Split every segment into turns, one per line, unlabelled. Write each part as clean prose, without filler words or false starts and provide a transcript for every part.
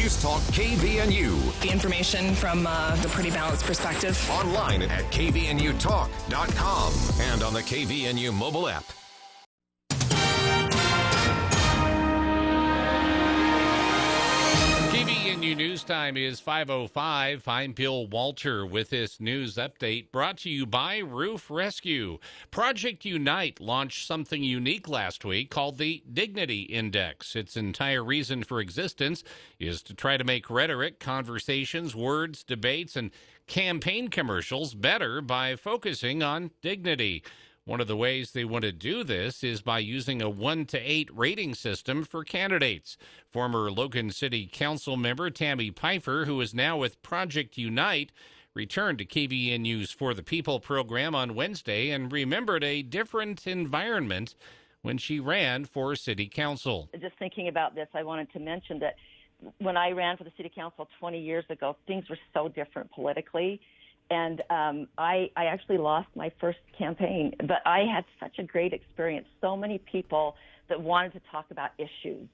News Talk KVNU.
The information from the pretty balanced perspective.
Online at kvnutalk.com and on the KVNU mobile app.
KVNU News Time is 5:05. I'm Bill Walter with this news update brought to you by Roof Rescue. Project Unite launched something unique last week called the Dignity Index. Its entire reason for existence is to try to make rhetoric, conversations, words, debates, and campaign commercials better by focusing on dignity. One of the ways they want to do this is by using a 1 to 8 rating system for candidates. Former Logan City Council member Tammy Pfeiffer, who is now with Project Unite, returned to KVNU's For the People program on Wednesday and remembered a different environment when she ran for City Council.
Just thinking about this, I wanted to mention that when I ran for the City Council 20 years ago, things were so different politically. And I actually lost my first campaign, but I had such a great experience. So many people that wanted to talk about issues.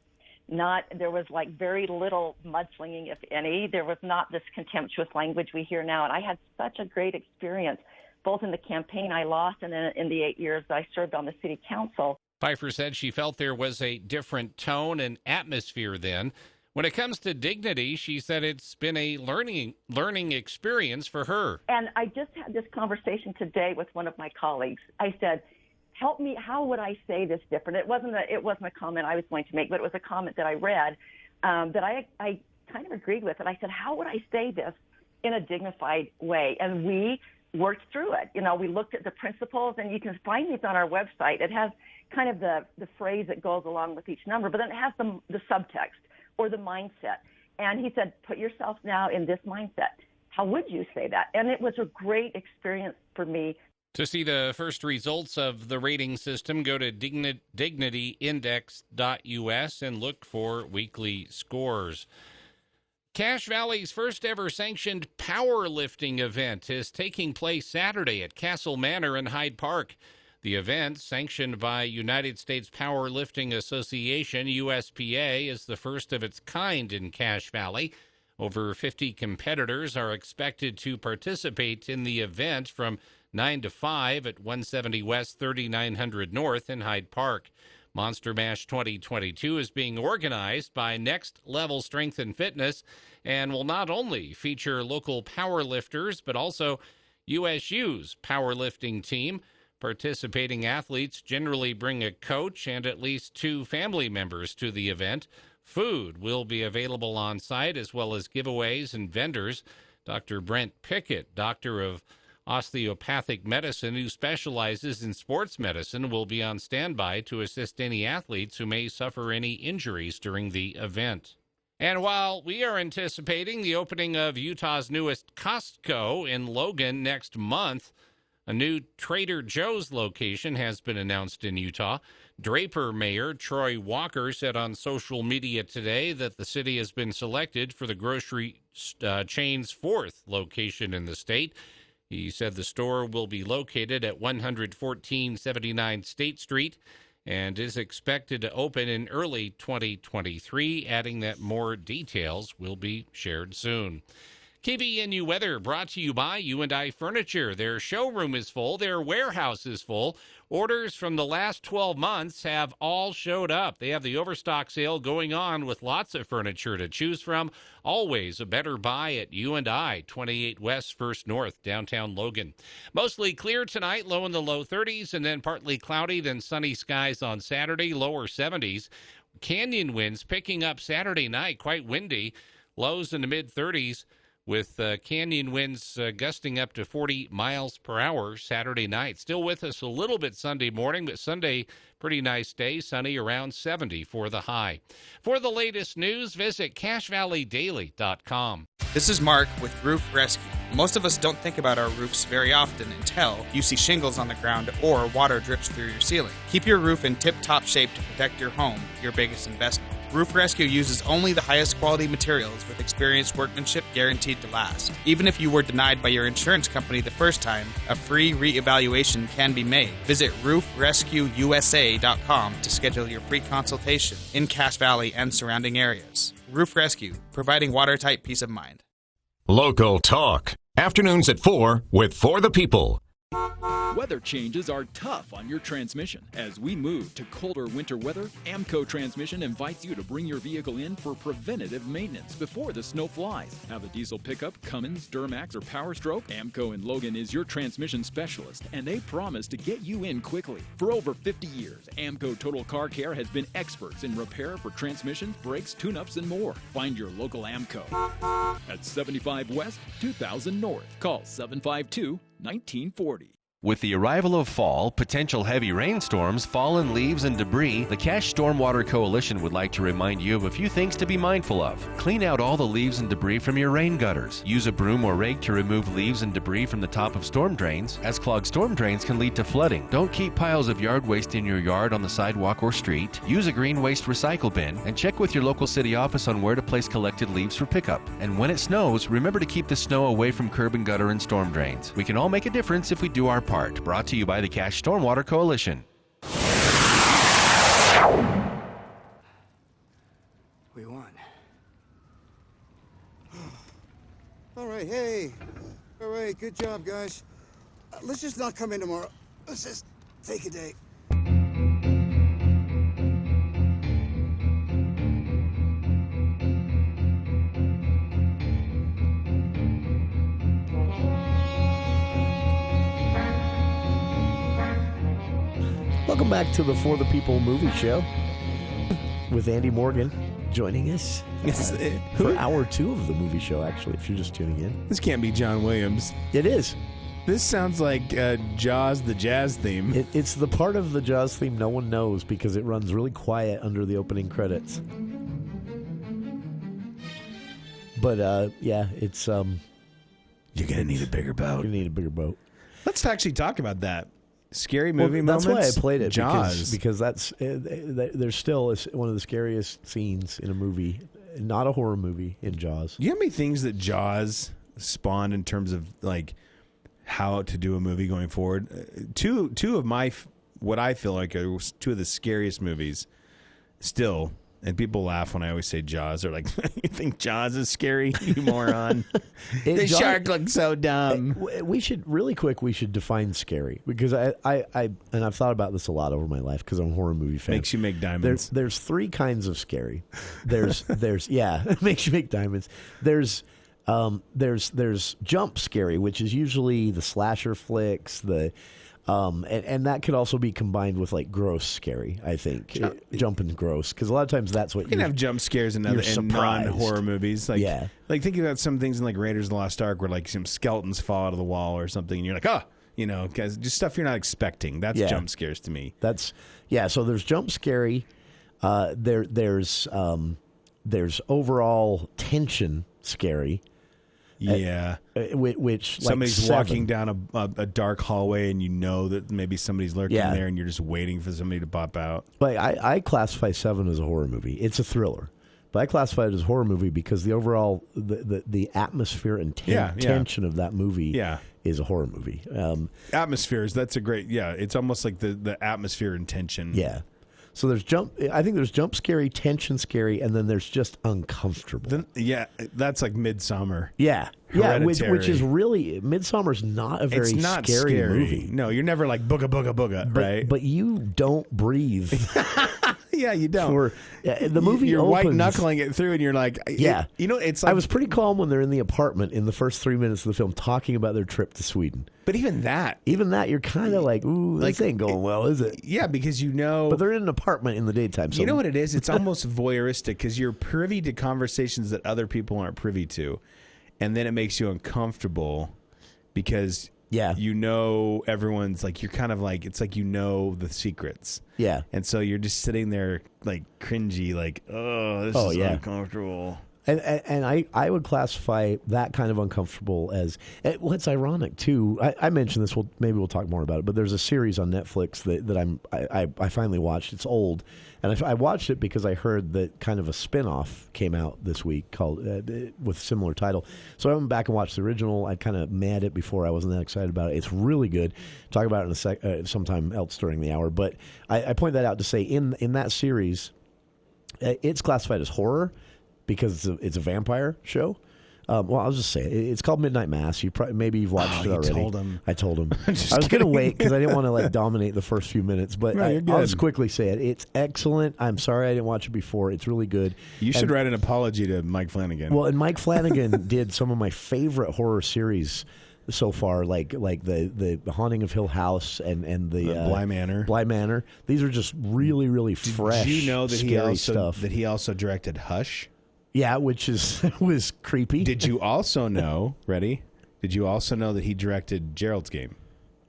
There was like very little mudslinging, if any. There was not this contemptuous language we hear now. And I had such a great experience, both in the campaign I lost and then in the 8 years that I served on the City Council.
Pfeiffer said she felt there was a different tone and atmosphere then. When it comes to dignity, she said it's been a learning experience for her.
And I just had this conversation today with one of my colleagues. I said, help me, how would I say this different? It wasn't a comment I was going to make, but it was a comment that I read that I kind of agreed with. And I said, how would I say this in a dignified way? And we worked through it. You know, we looked at the principles, and you can find these on our website. It has kind of the phrase that goes along with each number, but then it has the subtext or the mindset. And he said, put yourself now in this mindset. How would you say that? And it was a great experience for me.
To see the first results of the rating system, go to dignityindex.us and look for weekly scores. Cache Valley's first ever sanctioned powerlifting event is taking place Saturday at Castle Manor in Hyde Park. The event, sanctioned by United States Powerlifting Association, USPA, is the first of its kind in Cache Valley. Over 50 competitors are expected to participate in the event from 9 to 5 at 170 West, 3900 North in Hyde Park. Monster Mash 2022 is being organized by Next Level Strength and Fitness and will not only feature local powerlifters, but also USU's powerlifting team. Participating athletes generally bring a coach and at least 2 family members to the event. Food will be available on site, as well as giveaways and vendors. Dr. Brent Pickett, doctor of osteopathic medicine who specializes in sports medicine, will be on standby to assist any athletes who may suffer any injuries during the event. And while we are anticipating the opening of Utah's newest Costco in Logan next month, a new Trader Joe's location has been announced in Utah. Draper Mayor Troy Walker said on social media today that the city has been selected for the grocery chain's 4th location in the state. He said the store will be located at 11479 State Street and is expected to open in early 2023, adding that more details will be shared soon. KVNU weather brought to you by U&I Furniture. Their showroom is full. Their warehouse is full. Orders from the last 12 months have all showed up. They have the overstock sale going on with lots of furniture to choose from. Always a better buy at U&I, 28 West 1st North, downtown Logan. Mostly clear tonight, low in the low 30s, and then partly cloudy, then sunny skies on Saturday, lower 70s. Canyon winds picking up Saturday night, quite windy, lows in the mid-30s. With canyon winds gusting up to 40 miles per hour Saturday night. Still with us a little bit Sunday morning, but Sunday, pretty nice day, sunny, around 70 for the high. For the latest news, visit CacheValleyDaily.com.
This is Mark with Roof Rescue. Most of us don't think about our roofs very often until you see shingles on the ground or water drips through your ceiling. Keep your roof in tip-top shape to protect your home, your biggest investment. Roof Rescue uses only the highest quality materials with experienced workmanship guaranteed to last. Even if you were denied by your insurance company the first time, a free reevaluation can be made. Visit roofrescueusa.com to schedule your free consultation in Cache Valley and surrounding areas. Roof Rescue, providing watertight peace of mind.
Local Talk. Afternoons at 4 with For the People.
Weather changes are tough on your transmission. As we move to colder winter weather, AMCO Transmission invites you to bring your vehicle in for preventative maintenance before the snow flies. Have a diesel pickup, Cummins, Duramax, or Power Stroke? AMCO in Logan is your transmission specialist, and they promise to get you in quickly. For over 50 years, AMCO Total Car Care has been experts in repair for transmissions, brakes, tune-ups, and more. Find your local AMCO at 75 West, 2000 North. Call 752-1940.
With the arrival of fall, potential heavy rainstorms, fallen leaves, and debris, the Cache Stormwater Coalition would like to remind you of a few things to be mindful of. Clean out all the leaves and debris from your rain gutters. Use a broom or rake to remove leaves and debris from the top of storm drains, as clogged storm drains can lead to flooding. Don't keep piles of yard waste in your yard, on the sidewalk, or street. Use a green waste recycle bin, and check with your local city office on where to place collected leaves for pickup. And when it snows, remember to keep the snow away from curb and gutter and storm drains. We can all make a difference if we do our part. Brought to you by the Cache Stormwater Coalition.
We won. All right, hey. All right, good job, guys. Let's just not come in tomorrow. Let's just take a day.
Welcome back to the For the People Movie Show with Andy Morgan joining us for hour 2 of the movie show, actually, if you're just tuning in.
This can't be John Williams.
It is.
This sounds like Jaws, the jazz theme.
It's the part of the Jaws theme no one knows because it runs really quiet under the opening credits. But, yeah, it's... You're
going to need a bigger boat.
You're going to need a bigger boat.
Let's actually talk about that. Scary movie moments.
That's why I played it.
Jaws.
Because that's there's still one of the scariest scenes in a movie, not a horror movie, in Jaws.
You know how many things that Jaws spawned in terms of like how to do a movie going forward? Two of my what I feel like are 2 of the scariest movies still. And people laugh when I always say Jaws. They're like, "You think Jaws is scary, you moron?" The shark looks so dumb.
We should define scary because I've thought about this a lot over my life because I'm a horror movie fan.
Makes you make diamonds.
There's 3 kinds of scary. There's it makes you make diamonds. There's jump scary, which is usually the slasher flicks, and that could also be combined with like gross scary, I think. Jumping gross, because a lot of times that's what
you can have jump scares in non-horror movies. Like think about some things in like Raiders of the Lost Ark where like some skeletons fall out of the wall or something, and you're like, guys, just stuff you're not expecting. That's jump scares to me.
So there's jump scary. There's overall tension scary.
Yeah,
which
somebody's walking down a dark hallway and you know that maybe somebody's lurking there and you're just waiting for somebody to pop out.
But I classify 7 as a horror movie. It's a thriller, but I classify it as a horror movie because the overall the atmosphere and tension of that movie is a horror movie.
Atmospheres, that's a great it's almost like the atmosphere and tension.
Yeah. So there's I think there's jump scary, tension scary, and then there's just uncomfortable.
That's like Midsommar.
Yeah, which is really Midsommar's not a very scary movie.
No, you're never like booga booga booga, right?
But you don't breathe.
Yeah, you don't.
The movie
you're
opens,
white knuckling it through, and you're like, it's like,
I was pretty calm when they're in the apartment in the first 3 minutes of the film talking about their trip to Sweden.
But even that,
you're kind of like, ooh, this ain't going well, is it?
Yeah, because but
they're in an apartment in the daytime. So
you know what it is? It's almost voyeuristic because you're privy to conversations that other people aren't privy to, and then it makes you uncomfortable because everyone's like, you're kind of like, it's like the secrets.
Yeah.
And so you're just sitting there like cringy, like, oh, this is uncomfortable.
And I would classify that kind of uncomfortable as, well, it's ironic too. I mentioned this. Maybe we'll talk more about it. But there's a series on Netflix that I finally watched. It's old, and I watched it because I heard that kind of a spin-off came out this week called with similar title. So I went back and watched the original. I kind of mad it before. I wasn't that excited about it. It's really good. Talk about it in sometime else during the hour. But I point that out to say in that series, it's classified as horror, because it's a vampire show. Well, I'll just say it. It's called Midnight Mass. Maybe you've watched it already. I told him. I was going to wait because I didn't want to dominate the first few minutes. But I'll just quickly say it. It's excellent. I'm sorry I didn't watch it before. It's really good.
You should write an apology to Mike Flanagan.
Well, and Mike Flanagan did some of my favorite horror series so far, like the Haunting of Hill House and the
Bly Manor.
Bly Manor. These are just really, really fresh.
Did you know that
he
also directed Hush?
Yeah, which was creepy.
Did you also know, ready? Did you also know that he directed Gerald's Game?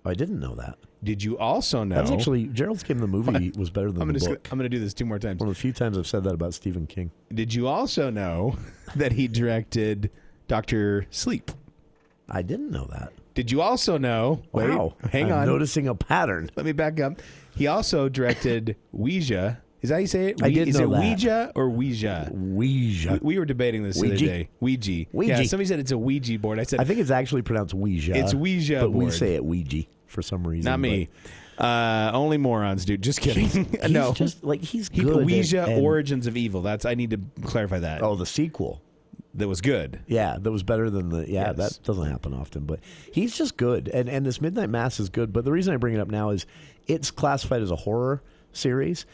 I didn't know that.
Did you also know?
That's actually, Gerald's Game, the movie, was better than the book.
I'm going to do this 2 more times.
One of the few times I've said that about Stephen King.
Did you also know that he directed Dr. Sleep?
I didn't know that.
Did you also know?
Wow.
Hang on.
I'm noticing a pattern.
Let me back up. He also directed Ouija. Is that how you say it?
I did know that.
Ouija or Ouija?
Ouija.
We were debating this the other day. Ouija. Yeah, somebody said it's a Ouija board. I
think it's actually pronounced Ouija.
It's Ouija
but
board.
we say it Ouija for some reason.
Not me. Only morons, dude. Just kidding. No.
He's good.
Ouija Origins of Evil. I need to clarify that.
Oh, the sequel.
That was good.
Yeah, that was better than yes. That doesn't happen often. But he's just good. And this Midnight Mass is good. But the reason I bring it up now is it's classified as a horror series.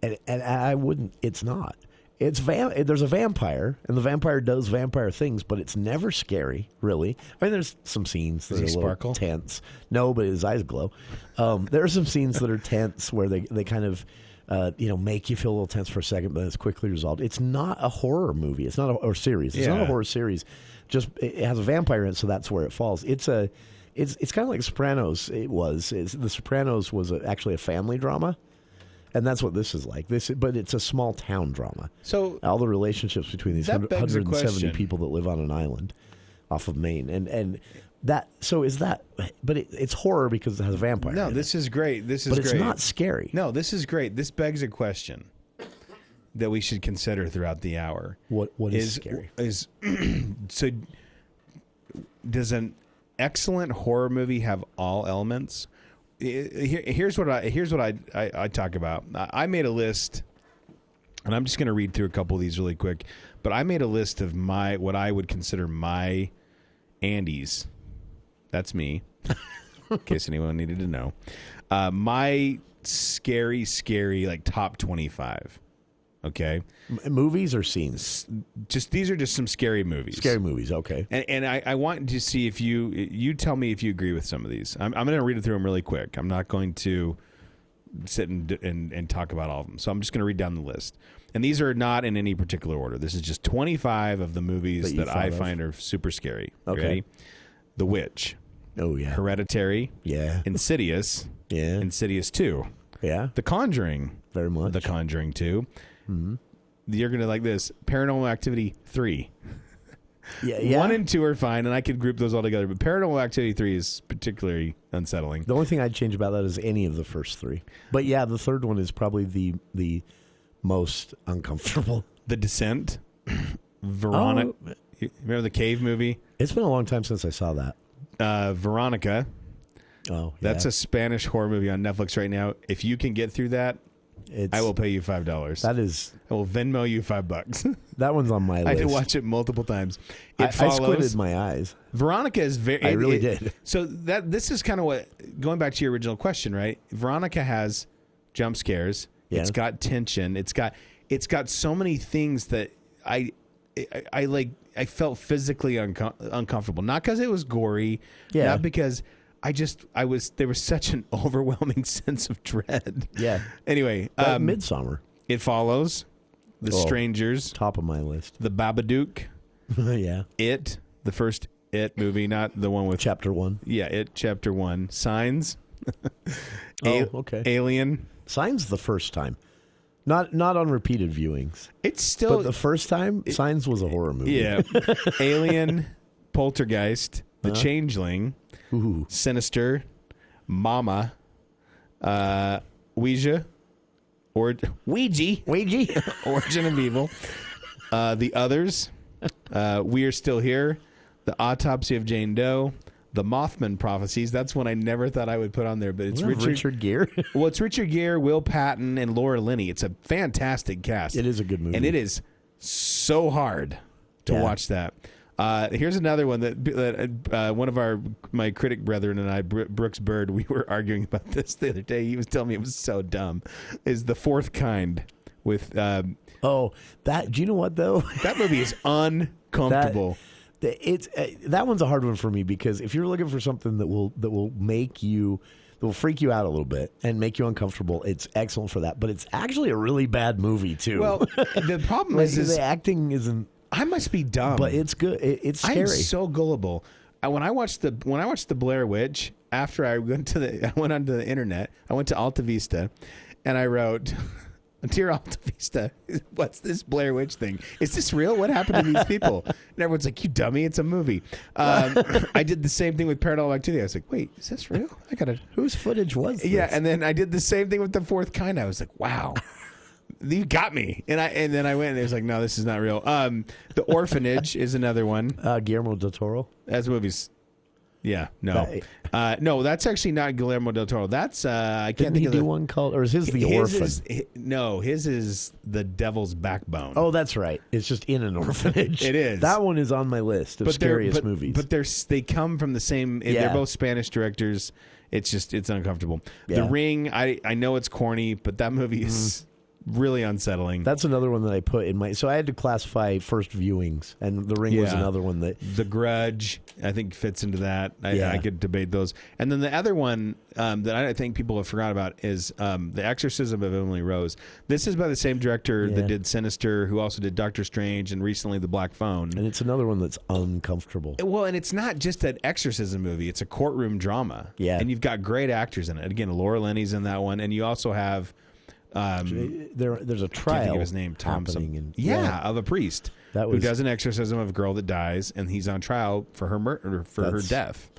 And I wouldn't. It's not. There's a vampire, and the vampire does vampire things, but it's never scary, really. I mean, there's some scenes that are a little tense. No, but his eyes glow. There are some scenes that are tense where they kind of make you feel a little tense for a second, but it's quickly resolved. It's not a horror movie. It's not a series. It's not a horror series. Just it has a vampire in it, so that's where it falls. It's kind of like Sopranos. The Sopranos was actually a family drama. And that's what this is like. But it's a small town drama.
So
all the relationships between these 170 people that live on an island off of Maine, and that. So is that? But it's horror because it has a vampire.
No, this is great. But
it's not scary.
No, this is great. This begs a question that we should consider throughout the hour.
What is scary?
So does an excellent horror movie have all elements? Here's what I talk about. I made a list, and I'm just going to read through a couple of these really quick. But I made a list of what I would consider my Andes. That's me, in case anyone needed to know. My scary like top 25. Okay,
movies or scenes?
These are just some scary movies.
Scary movies, okay.
And I want to see if you tell me if you agree with some of these. I'm going to read it through them really quick. I'm not going to sit and talk about all of them. So I'm just going to read down the list. And these are not in any particular order. This is just 25 of the movies that I find are super scary.
Okay.
Ready? The Witch.
Oh yeah.
Hereditary.
Yeah.
Insidious.
Yeah.
Insidious 2.
Yeah.
The Conjuring.
Very much.
The Conjuring 2.
Mm-hmm.
You're going to like this. Paranormal Activity 3.
Yeah.
1 and 2 are fine, and I could group those all together. But Paranormal Activity 3 is particularly unsettling.
The only thing I'd change about that is any of the first 3. But yeah, the third one is probably the most uncomfortable.
The Descent. Veronica. Remember the cave movie?
It's been a long time since I saw that.
Veronica.
Oh, yeah.
That's a Spanish horror movie on Netflix right now. If you can get through that, I will pay you $5.
That is,
I will Venmo you $5.
That one's on my list.
I had to watch it multiple times.
I squinted my eyes.
Veronica is very.
I really did.
So this is kind of what, going back to your original question, right? Veronica has jump scares.
Yeah.
It's got tension. It's got so many things that I felt physically uncomfortable. Not because it was gory.
Yeah.
Not because. There was such an overwhelming sense of dread.
Yeah.
Anyway.
Midsommar.
It Follows. The Strangers.
Top of my list.
The Babadook.
Yeah.
It. The first It movie, not the one with...
Chapter 1.
Yeah, It, Chapter 1. Signs.
Okay.
Alien.
Signs the first time. Not on repeated viewings.
It's still.
But the first time, Signs was a horror movie.
Yeah. Alien, Poltergeist, The Changeling, Sinister, Mama, Ouija, Ouija, Origin of Evil, The Others, We Are Still Here, The Autopsy of Jane Doe, The Mothman Prophecies. That's one I never thought I would put on there, but it's
Richard Gere.
Well, it's Richard Gere, Will Patton, and Laura Linney. It's a fantastic cast.
It is a good movie.
And it is so hard to watch that. Here's another one that one of my critic brethren and I, Brooks Bird, we were arguing about this the other day. He was telling me it was so dumb. Is The Fourth Kind with... do you know what, though? That movie is uncomfortable.
That one's a hard one for me because if you're looking for something that will freak you out a little bit and make you uncomfortable, it's excellent for that. But it's actually a really bad movie too.
Well, the problem is
the acting isn't.
I must be dumb,
but it's good. It's scary.
I'm so gullible. When I watched the Blair Witch, after I went onto the internet, I went to Alta Vista, and I wrote. Dear Alta Vista, what's this Blair Witch thing? Is this real? What happened to these people? And everyone's like, you dummy, it's a movie. I did the same thing with Paranormal Activity. I was like, wait, is this real?
Whose footage was this?
Yeah, and then I did the same thing with The Fourth Kind. I was like, wow. You got me. And then I went and it was like, no, this is not real. The Orphanage is another one.
Guillermo del Toro.
That's movies. Yeah, no. No, that's actually not Guillermo del Toro. That's, I can't think of
do one called, or is his The Orphan?
His is The Devil's Backbone.
Oh, that's right. It's just in an orphanage.
It is.
That one is on my list of scariest movies.
But they come from the same, they're both Spanish directors. It's uncomfortable.
Yeah.
The Ring, I know it's corny, but that movie is really unsettling.
That's another one that I put in my... So I had to classify first viewings, and The Ring was another one that...
The Grudge, I think, fits into that. I could debate those. And then the other one that I think people have forgot about is The Exorcism of Emily Rose. This is by the same director that did Sinister, who also did Doctor Strange, and recently The Black Phone.
And it's another one that's uncomfortable.
Well, and it's not just an exorcism movie. It's a courtroom drama.
Yeah.
And you've got great actors in it. Again, Laura Linney's in that one. And you also have...
there's a trial.
I can't think of his name. Of a priest who does an exorcism of a girl that dies, and he's on trial for her murder, her death.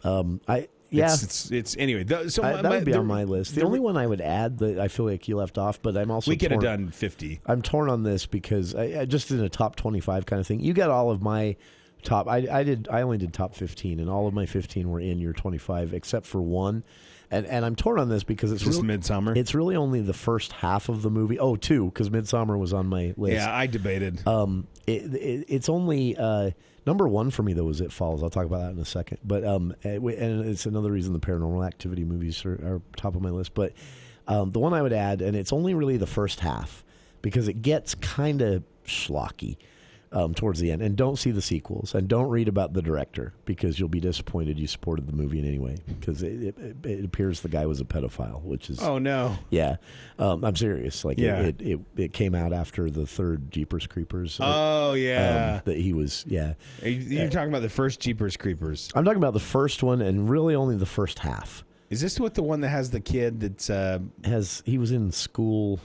It's anyway. So
that would be on my list. The only one I would add that I feel like you left off, but I'm also
we could have done 50.
I'm torn on this because I just in a top 25 kind of thing. You got all of my top. I only did top 15, and all of my 15 were in your 25 except for one. And I'm torn on this because it's
just Midsommar.
It's really only the first half of the movie. Oh, two, because Midsommar was on my list.
Yeah, I debated.
It's only number one for me though was It Follows. I'll talk about that in a second. But and it's another reason the Paranormal Activity movies are top of my list. But the one I would add, and it's only really the first half because it gets kind of schlocky. Towards the end, and don't see the sequels, and don't read about the director because you'll be disappointed you supported the movie in any way because it appears the guy was a pedophile, which is I'm serious. Like it came out after the third Jeepers Creepers.
That
he was
You're talking about the first Jeepers Creepers.
I'm talking about the first one and really only the first half.
Is this what the one that has the kid that's
he was in school?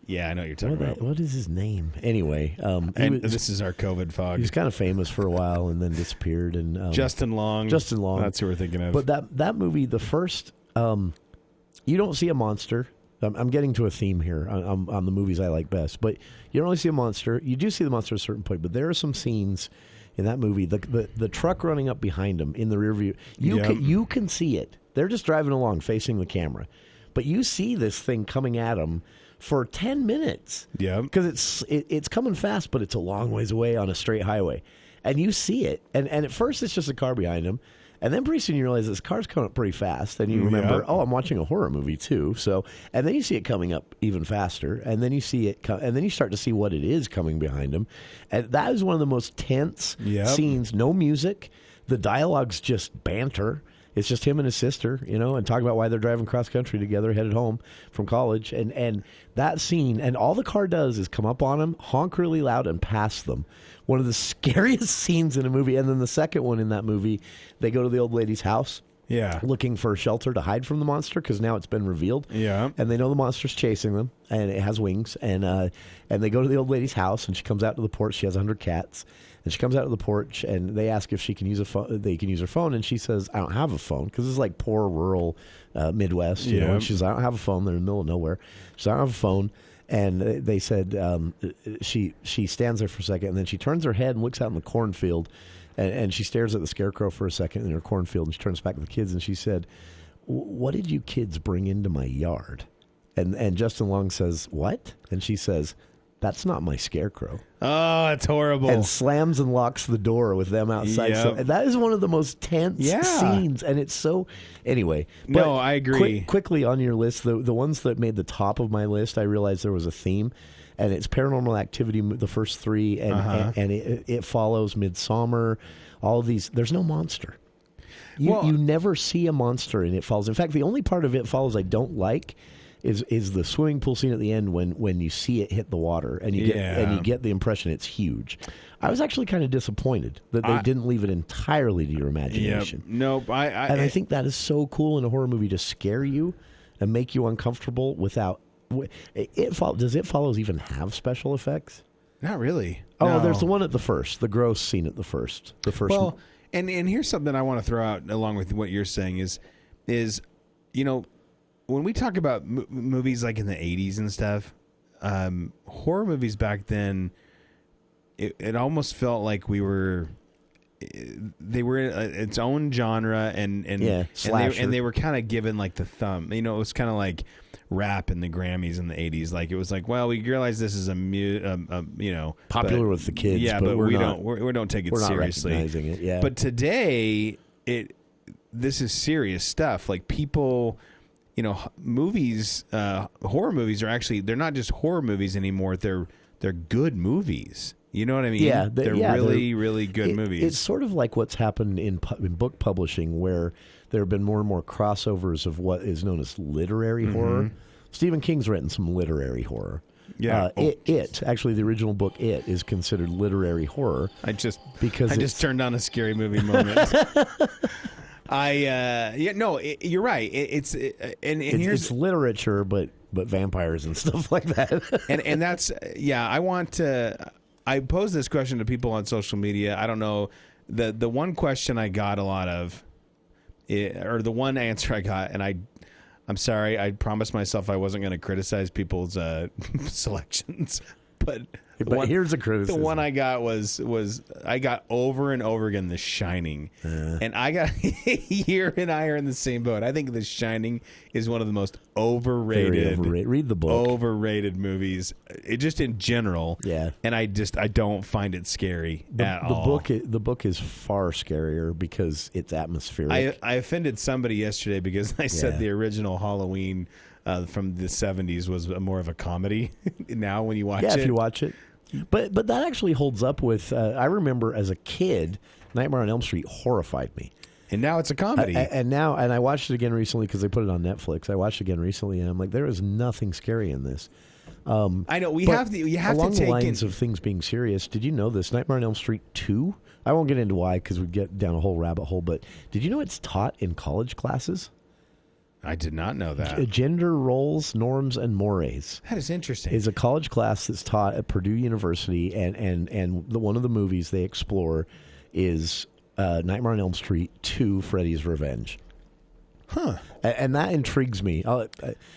Yeah, I know what you're talking about.
What is his name? Anyway,
this is our COVID fog.
He was kind of famous for a while and then disappeared. And
Justin Long.
That's who
we're thinking of.
But that movie, the first, you don't see a monster. I'm getting to a theme here on the movies I like best. But you don't really see a monster. You do see the monster at a certain point. But there are some scenes in that movie. The truck running up behind him in the rear view. You can see it. They're just driving along facing the camera. But you see this thing coming at them for 10 minutes.
Yeah.
Because it's coming fast, but it's a long ways away on a straight highway. And you see it. And at first it's just a car behind him. And then pretty soon you realize this car's coming up pretty fast. And you remember, I'm watching a horror movie too. So, and then you see it coming up even faster. And then you see it, and then you start to see what it is coming behind him. And that is one of the most tense scenes. No music. The dialogue's just banter. It's just him and his sister, and talk about why they're driving cross country together, headed home from college. And that scene, and all the car does is come up on him, honk really loud, and pass them. One of the scariest scenes in a movie. And then the second one in that movie, they go to the old lady's house,
Yeah.
looking for a shelter to hide from the monster because now it's been revealed.
Yeah.
And they know the monster's chasing them, and it has wings. And they go to the old lady's house, and she comes out to the porch. She has 100 cats. And she comes out to the porch, and they ask if she can use a phone. They can use her phone, and she says, "I don't have a phone," because it's like poor rural Midwest. You know? And she says, "I don't have a phone." They're in the middle of nowhere. She says, "I don't have a phone." And they said she stands there for a second, and then she turns her head and looks out in the cornfield, and she stares at the scarecrow for a second in her cornfield, and she turns back to the kids, and she said, "What did you kids bring into my yard?" And Justin Long says, "What?" And she says, "That's not my scarecrow."
Oh, it's horrible.
And slams and locks the door with them outside.
Yep.
So that is one of the most tense scenes. And it's so... Anyway.
No, I agree.
Quickly on your list, the ones that made the top of my list, I realized there was a theme. And it's Paranormal Activity, the first three. And it follows Midsommar. All of these. There's no monster. You never see a monster in It Follows. In fact, the only part of It Follows I don't like is the swimming pool scene at the end when you see it hit the water and you get the impression it's huge. I was actually kind of disappointed that they didn't leave it entirely to your imagination.
Nope.
I think that is so cool in a horror movie to scare you and make you uncomfortable without. Does It Follows even have special effects?
Not really.
Oh,
No.
there's the one at the first, the gross scene at the first.
Well, and here's something I want to throw out along with what you're saying is when we talk about movies like in the 80s and stuff, horror movies back then, it almost felt like they were its own genre and they were kind of given like the thumb. It was kind of like rap in the Grammys in the 80s. Like it was like, well, we realize this is
popular with the kids,
but we
don't
take it
we're
seriously.
Not recognizing it, yeah.
But today, this is serious stuff. Like people. Movies, horror movies are actually, they're not just horror movies anymore. They're good movies. You know what I mean?
Yeah.
They're really good movies.
It's sort of like what's happened in book publishing where there have been more and more crossovers of what is known as literary horror. Stephen King's written some literary horror.
Yeah.
Actually, the original book, It, is considered literary horror.
I just turned on a scary movie moment. You're right.
It's literature, but vampires and stuff like that.
and that's I posed this question to people on social media. I don't know, the one question I got a lot of, or the one answer I got, and I'm sorry, I promised myself I wasn't going to criticize people's selections, but
here's a criticism.
The one I got was I got over and over again The Shining, and I got you and I are in the same boat. I think The Shining is one of the most overrated.
Read the book.
Overrated movies, just in general.
Yeah,
and I don't find it scary at all.
The book is far scarier because it's atmospheric.
I offended somebody yesterday because I said the original Halloween from the 70s was more of a comedy. Now when you watch it,
if you watch it. But that actually holds up with. I remember as a kid, Nightmare on Elm Street horrified me,
and now it's a comedy.
And I watched it again recently because they put it on Netflix. I watched it again recently, and I'm like, there is nothing scary in this.
I know you have
along
to take
the lines of things being serious. Did you know this Nightmare on Elm Street 2? I won't get into why because we get down a whole rabbit hole. But did you know it's taught in college classes?
I did not know that.
Gender roles, norms, and mores.
That is interesting.
Is a college class that's taught at Purdue University, and one of the movies they explore is Nightmare on Elm Street 2: Freddy's Revenge.
Huh.
And that intrigues me.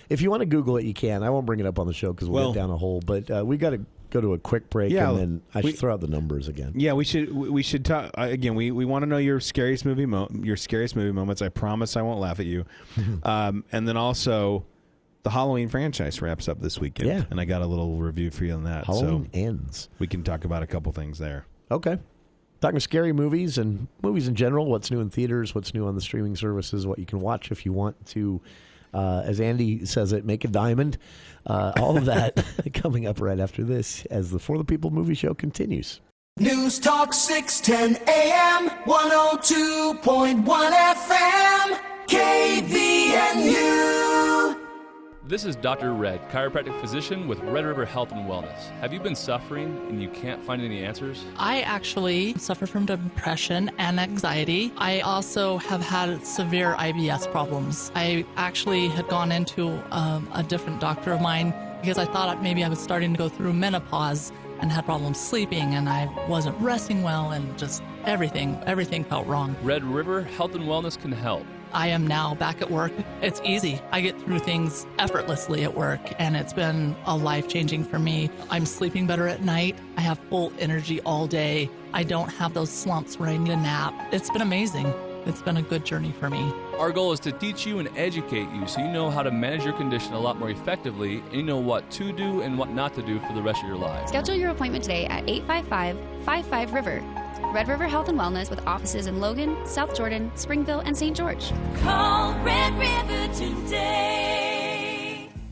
If you want to Google it, you can. I won't bring it up on the show because we'll get down a hole. But we got to go to a quick break, and then I should throw out the numbers again.
Yeah, we should talk again. We want to know your scariest movie moments. I promise I won't laugh at you. And then also, the Halloween franchise wraps up this weekend.
Yeah,
and I got a little review for you on that.
Halloween ends.
We can talk about a couple things there.
Okay. Talking scary movies and movies in general, what's new in theaters, what's new on the streaming services, what you can watch if you want to, as Andy says it, make a diamond. All of that coming up right after this as the For the People movie show continues.
News Talk 610 AM, 102.1 FM, KVNU.
This is Dr. Red, chiropractic physician with Red River Health and Wellness. Have you been suffering and you can't find any answers?
I actually suffer from depression and anxiety. I also have had severe IBS problems. I actually had gone into a different doctor of mine because I thought maybe I was starting to go through menopause and had problems sleeping, and I wasn't resting well, and just everything felt wrong.
Red River Health and Wellness can help.
I am now back at work. It's easy. I get through things effortlessly at work, and it's been a life-changing for me. I'm sleeping better at night. I have full energy all day. I don't have those slumps where I need a nap. It's been amazing. It's been a good journey for me.
Our goal is to teach you and educate you so you know how to manage your condition a lot more effectively, and you know what to do and what not to do for the rest of your life.
Schedule your appointment today at 855-55-RIVER. Red River Health and Wellness with offices in Logan, South Jordan, Springville, and St. George.
Call Red River today.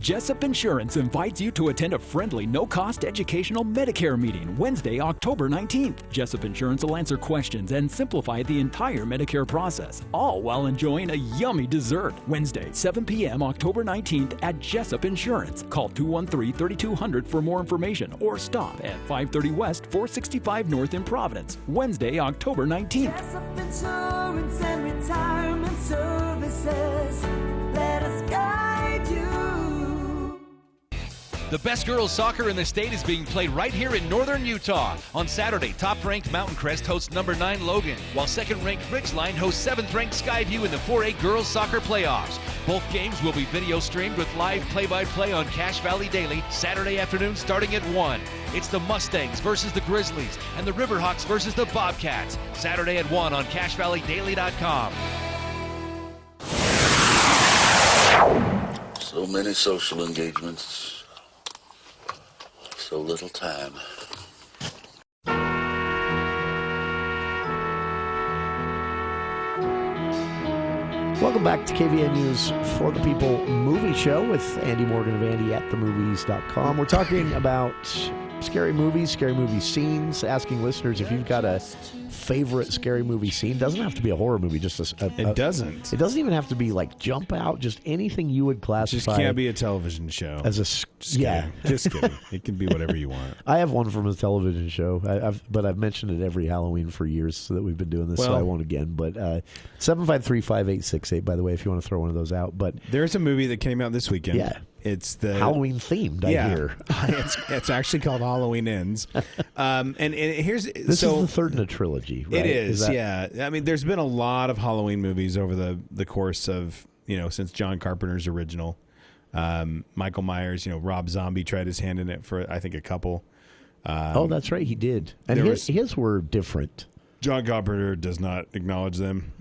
Jessup Insurance invites you to attend a friendly, no-cost educational Medicare meeting Wednesday, October 19th. Jessup Insurance will answer questions and simplify the entire Medicare process, all while enjoying a yummy dessert. Wednesday, 7 p.m., October 19th at Jessup Insurance. Call 213-3200 for more information or stop at 530 West, 465 North in Providence. Wednesday, October 19th.
Jessup Insurance and Retirement Services. Let us guide you.
The best girls soccer in the state is being played right here in northern Utah. On Saturday, top-ranked Mountain Crest hosts number 9 Logan, while second-ranked Ridgeline hosts 7th-ranked Skyview in the 4A girls soccer playoffs. Both games will be video streamed with live play-by-play on Cache Valley Daily Saturday afternoon starting at 1. It's the Mustangs versus the Grizzlies and the Riverhawks versus the Bobcats. Saturday at 1 on CacheValleyDaily.com.
So many social engagements. So little time.
Welcome back to KVN News for the People Movie Show with Andy Morgan of Andy at themovies.com. We're talking about scary movies, scary movie scenes, asking listeners if you've got a favorite scary movie scene. Doesn't have to be a horror movie. Just
It doesn't.
It doesn't even have to be like jump out. Just anything you would classify.
It just can't be a television show.
As a
just kidding. It can be whatever you want.
I have one from a television show, but I've mentioned it every Halloween for years so that we've been doing this, so I won't again. But 753-5868, by the way, if you want to throw one of those out. But
there's a movie that came out this weekend.
Yeah.
It's the
Halloween themed, I hear.
it's actually called Halloween Ends. And here's
this is the third in a trilogy, right?
It is, yeah. I mean, there's been a lot of Halloween movies over the course of, since John Carpenter's original. Michael Myers, Rob Zombie tried his hand in it for, I think, a couple.
That's right, he did. And his were different.
John Carpenter does not acknowledge them.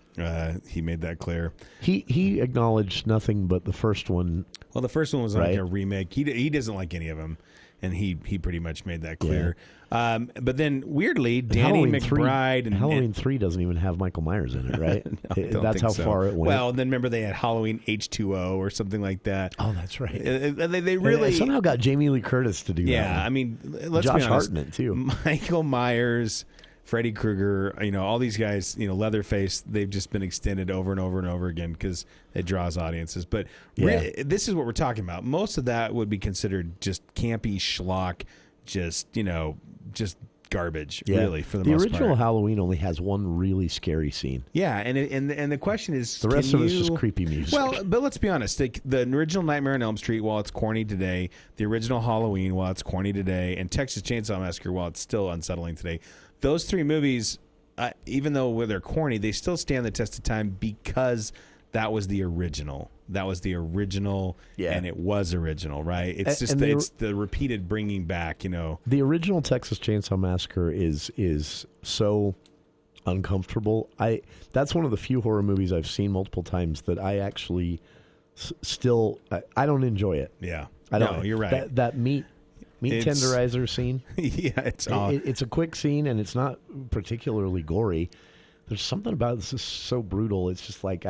He made that clear.
He acknowledged nothing but the first one.
Well, the first one was like a remake. He doesn't like any of them, and he pretty much made that clear. Yeah. But then, weirdly, Danny McBride
and Halloween 3 doesn't even have Michael Myers in it, right?
No,
that's how far it went.
Well, then remember they had Halloween H2O or something like that.
Oh, that's right.
They really
somehow got Jamie Lee Curtis to do that.
Yeah, I mean, let's
Josh
be honest.
Hartnett too.
Michael Myers, Freddy Krueger, all these guys, Leatherface, they've just been extended over and over and over again because it draws audiences. But this is what we're talking about. Most of that would be considered just campy schlock, just garbage, really, for the most part.
The original Halloween only has one really scary scene.
Yeah, and the question is,
the rest of it's just creepy music.
Well, but let's be honest. The original Nightmare on Elm Street, while it's corny today, the original Halloween, while it's corny today, and Texas Chainsaw Massacre, while it's still unsettling today, those three movies, even though they're corny, they still stand the test of time because that was the original. That was the original, and it was original, right? It's just it's the repeated bringing back,
The original Texas Chainsaw Massacre is so uncomfortable. That's one of the few horror movies I've seen multiple times that I actually still I don't enjoy it.
Yeah,
I don't.
No, you're right.
That meat tenderizer scene.
Yeah,
it's a quick scene and it's not particularly gory. There's something about this is so brutal. It's just like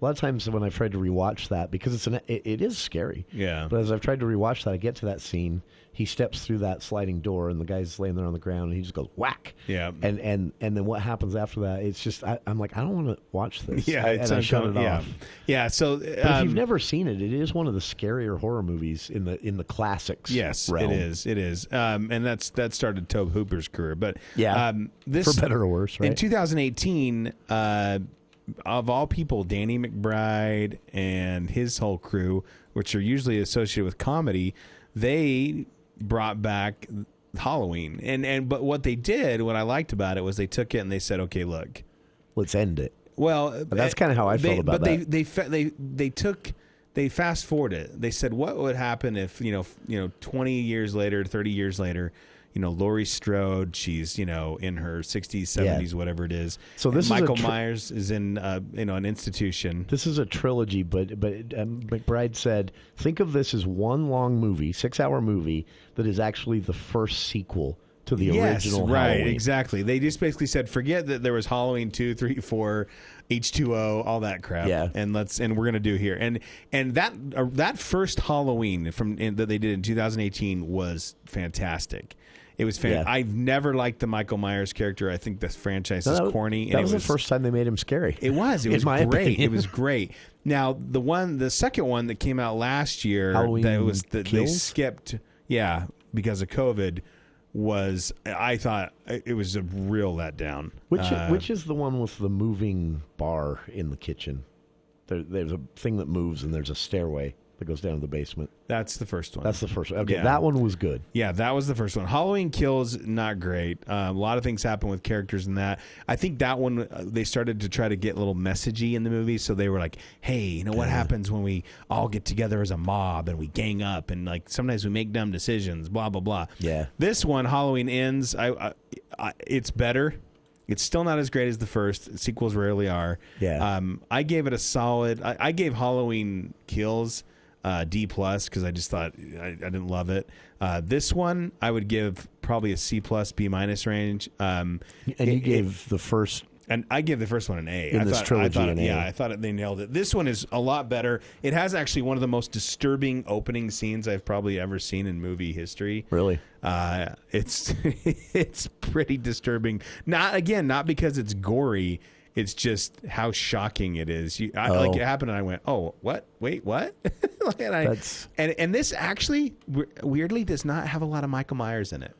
a lot of times when I've tried to rewatch that, because it is scary.
Yeah.
But as I've tried to rewatch that, I get to that scene. He steps through that sliding door, and the guy's laying there on the ground, and he just goes whack.
Yeah.
And then what happens after that? It's just I'm like, I don't want to watch this.
Yeah,
and I shut it off.
Yeah. So,
but if you've never seen it, it is one of the scarier horror movies in the classics.
Yes,
realm.
it is. And that started Tobe Hooper's career. But this,
for better or worse, right?
In 2018, of all people, Danny McBride and his whole crew, which are usually associated with comedy, they brought back Halloween. But what they did, what I liked about it, was they took it and they said, okay, look,
let's end it.
Well,
but that's kind of how I felt about that.
But they fast forwarded. They said, what would happen if 20 years later, 30 years later, Laurie Strode, she's in her 60s, 70s, whatever it is.
So this
Michael Myers is in an institution.
This is a trilogy, but McBride said, think of this as one long movie, 6-hour movie that is actually the first sequel to the original
right,
Halloween.
Exactly. They just basically said, forget that there was Halloween 2, 3, 4, H2O, all that crap.
Yeah.
And we're gonna do here. And that first Halloween that they did in 2018 was fantastic. It was fantastic. Yeah. I've never liked the Michael Myers character. I think this franchise is corny.
That was the first time they made him scary.
It was. It was great.
Opinion.
It was great. Now the second one that came out last year,
Halloween
they skipped. Yeah, because of COVID. I thought it was a real letdown.
Which is the one with the moving bar in the kitchen? There's a thing that moves and there's a stairway that goes down to the basement.
That's the first one.
That's the first one. Okay, that one was good.
Yeah, that was the first one. Halloween Kills, not great. A lot of things happen with characters in that. I think that one, they started to try to get a little messagey in the movie, so they were like, hey, what happens when we all get together as a mob and we gang up and sometimes we make dumb decisions, blah, blah, blah.
Yeah.
This one, Halloween Ends, it's better. It's still not as great as the first. Sequels rarely are.
Yeah.
I gave it a solid... I gave Halloween Kills... D+ because I just thought I didn't love it. This one I would give probably a C+, B- range. And
you gave the first,
and I gave the first one an A.
In this trilogy, an A.
Yeah, I thought they nailed it. This one is a lot better. It has actually one of the most disturbing opening scenes I've probably ever seen in movie history.
Really?
It's pretty disturbing. Not because it's gory. It's just how shocking it is. It happened, and I went, "Oh, what? Wait, what?" and this actually weirdly does not have a lot of Michael Myers in it.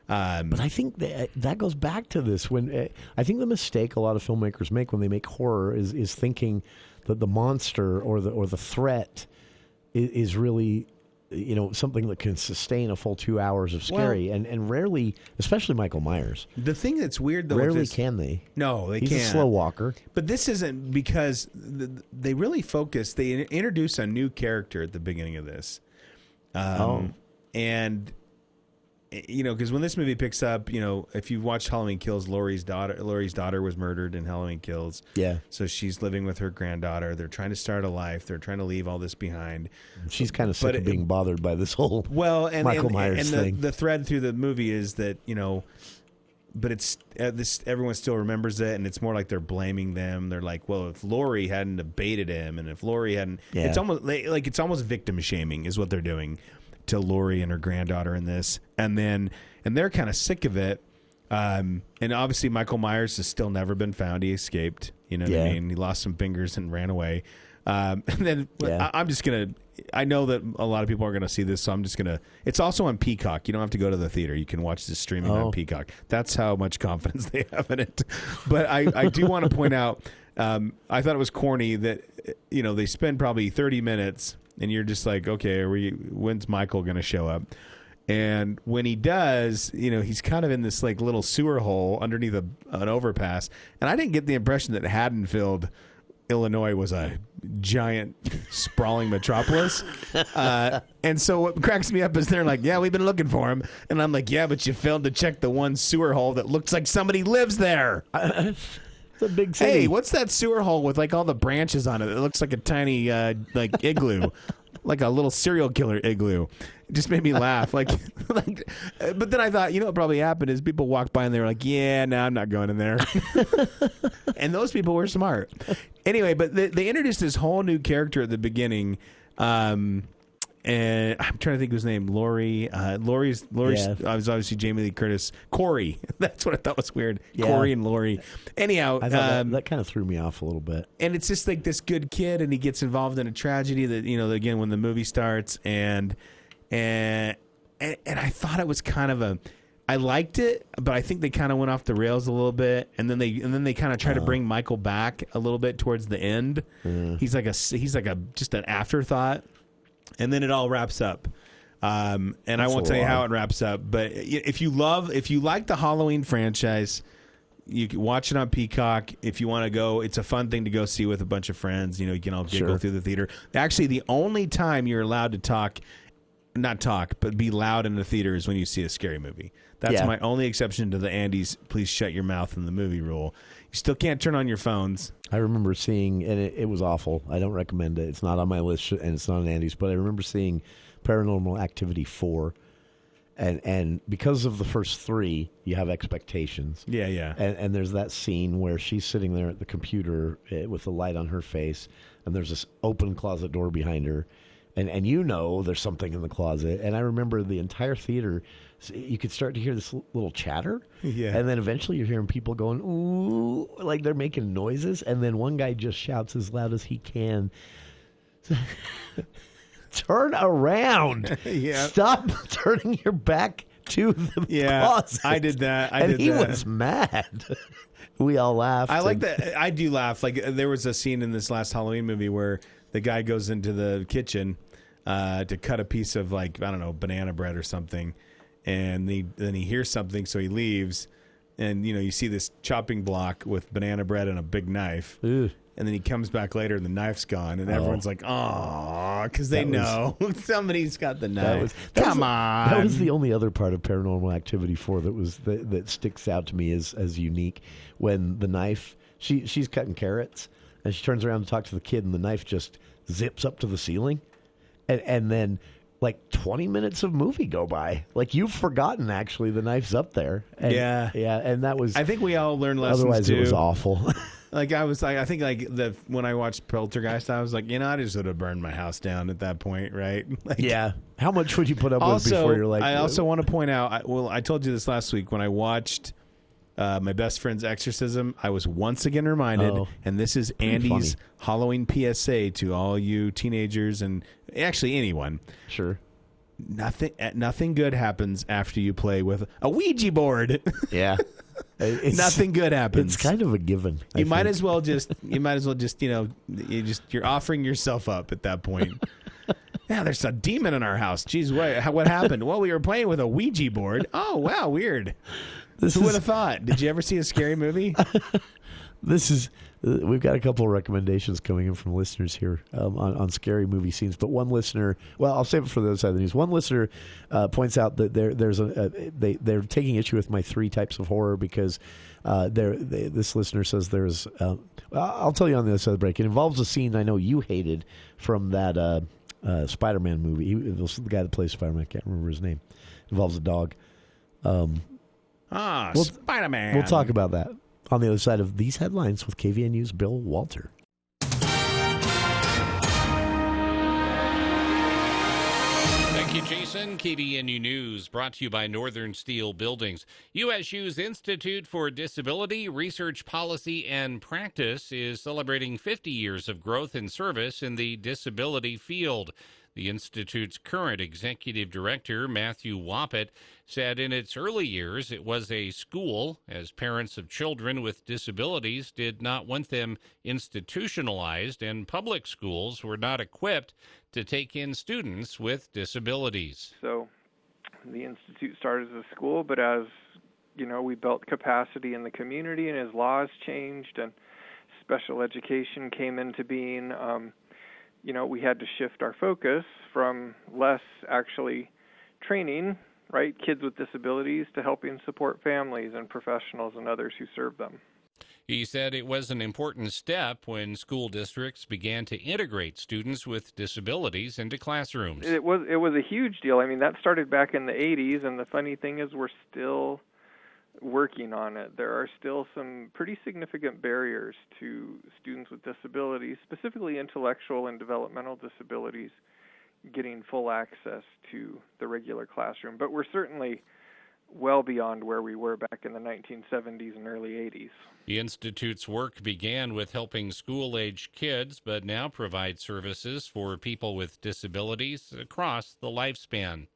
But I think that goes back to this. When I think the mistake a lot of filmmakers make when they make horror is thinking that the monster or the threat is really something that can sustain a full 2 hours of scary, and rarely, especially Michael Myers.
The thing that's weird, though,
rarely can they.
No, they
He's
can't.
a slow walker.
But this isn't because they really focus. They introduce a new character at the beginning of this, and because when this movie picks up, if you watched Halloween Kills, Laurie's daughter was murdered in Halloween Kills.
Yeah.
So she's living with her granddaughter. They're trying to start a life. They're trying to leave all this behind.
She's kind of sick of being bothered by this whole Michael Myers thing.
The thread through the movie is that, but it's everyone still remembers it, and it's more like they're blaming them. They're like, well, if Laurie hadn't abated him, and if Laurie hadn't, it's almost it's almost victim shaming is what they're doing to Laurie and her granddaughter in this, and they're kind of sick of it. And obviously Michael Myers has still never been found. He escaped. What I mean? He lost some fingers and ran away. And then I'm just gonna. I know that a lot of people are gonna see this, so I'm just gonna. It's also on Peacock. You don't have to go to the theater. You can watch this streaming on Peacock. That's how much confidence they have in it. But I do want to point out. I thought it was corny that they spend probably 30 minutes. And you're just like, okay, when's Michael going to show up? And when he does, he's kind of in this little sewer hole underneath an overpass. And I didn't get the impression that Haddonfield, Illinois, was a giant sprawling metropolis. And so what cracks me up is they're like, yeah, we've been looking for him. And I'm like, yeah, but you failed to check the one sewer hole that looks like somebody lives there.
A big city.
Hey, what's that sewer hole with all the branches on it? It looks like a tiny igloo. like a little serial killer igloo. It just made me laugh. But then I thought, what probably happened is people walked by and they were like, yeah, no, I'm not going in there. And those people were smart. Anyway, but they introduced this whole new character at the beginning. And I'm trying to think of his name. Lori's was obviously Jamie Lee Curtis. Corey. That's what I thought was weird. Yeah. Corey and Lori. Anyhow,
I thought that kind of threw me off a little bit.
And it's just like this good kid, and he gets involved in a tragedy that, again, when the movie starts, and I thought it was kind of I liked it, but I think they kind of went off the rails a little bit, and then they kind of try to bring Michael back a little bit towards the end. He's like just an afterthought. And then it all wraps up. And I won't tell you how it wraps up. But if you like the Halloween franchise, you can watch it on Peacock. If you want to go, it's a fun thing to go see with a bunch of friends. You can all giggle through the theater. Actually, the only time you're allowed to not talk, but be loud in the theater is when you see a scary movie. That's my only exception to the Andy's please shut your mouth in the movie rule. You still can't turn on your phones.
I remember seeing, and it was awful. I don't recommend it. It's not on my list, and it's not an Andy's, but I remember seeing Paranormal Activity 4, and because of the first 3, you have expectations.
Yeah.
And there's that scene where she's sitting there at the computer with the light on her face, and there's this open closet door behind her, and there's something in the closet. And I remember the entire theater, you could start to hear this little chatter.
Yeah.
And then eventually you're hearing people going, ooh, like they're making noises. And then one guy just shouts as loud as he can, turn around.
Yeah.
Stop turning your back to the closet.
I did that.
He was mad. We all laughed.
I like that. I do laugh. Like there was a scene in this last Halloween movie where the guy goes into the kitchen to cut a piece of banana bread or something. And then he hears something, so he leaves. And, you see this chopping block with banana bread and a big knife.
Ugh.
And then he comes back later and the knife's gone. And everyone's like, aw, because they know somebody's got the knife. Come on.
That was the only other part of Paranormal Activity 4 that sticks out to me as unique. When the knife, she's cutting carrots, and she turns around to talk to the kid, and the knife just zips up to the ceiling. And then... 20 minutes of movie go by. You've forgotten, actually, the knife's up there. And,
yeah.
And that was...
I think we all learned lessons,
otherwise
too.
It was awful.
When I watched Poltergeist, I was like, I just would have burned my house down at that point, right?
Yeah. How much would you put up with before you're like...
I also want to point out, I told you this last week, when I watched my best friend's exorcism, I was once again reminded, and this is Andy's Halloween PSA to all you teenagers and actually anyone.
Sure.
Nothing good happens after you play with a Ouija board.
Yeah.
Nothing good happens.
It's kind of a given.
You might as well just you're offering yourself up at that point. Yeah, there's a demon in our house. Jeez, what happened? Well, we were playing with a Ouija board. Oh, wow, weird. Who would have thought? Did you ever see a scary movie?
We've got a couple of recommendations coming in from listeners here on scary movie scenes. But one listener, well, I'll save it for the other side of the news. One listener points out that they're taking issue with my 3 types of horror because this listener says there's. I'll tell you on the other side of the break. It involves a scene I know you hated from that Spider-Man movie. The guy that plays Spider-Man, I can't remember his name. It involves a dog.
Spider-Man.
We'll talk about that on the other side of these headlines with KVNU's Bill Walter.
Thank you, Jason. KVNU News brought to you by Northern Steel Buildings. USU's Institute for Disability Research Policy and Practice is celebrating 50 years of growth and service in the disability field. The Institute's current executive director, Matthew Wappett, said in its early years it was a school, as parents of children with disabilities did not want them institutionalized, and public schools were not equipped to take in students with disabilities.
So the Institute started as a school, but as we built capacity in the community and as laws changed and special education came into being, we had to shift our focus from less actually training, kids with disabilities to helping support families and professionals and others who serve them.
He said it was an important step when school districts began to integrate students with disabilities into classrooms.
It was a huge deal. I mean, that started back in the 80s, and the funny thing is we're still working on it. There are still some pretty significant barriers to students with disabilities, specifically intellectual and developmental disabilities, getting full access to the regular classroom. But we're certainly well beyond where we were back in the 1970s and early 80s.
The Institute's work began with helping school-age kids, but now provides services for people with disabilities across the lifespan.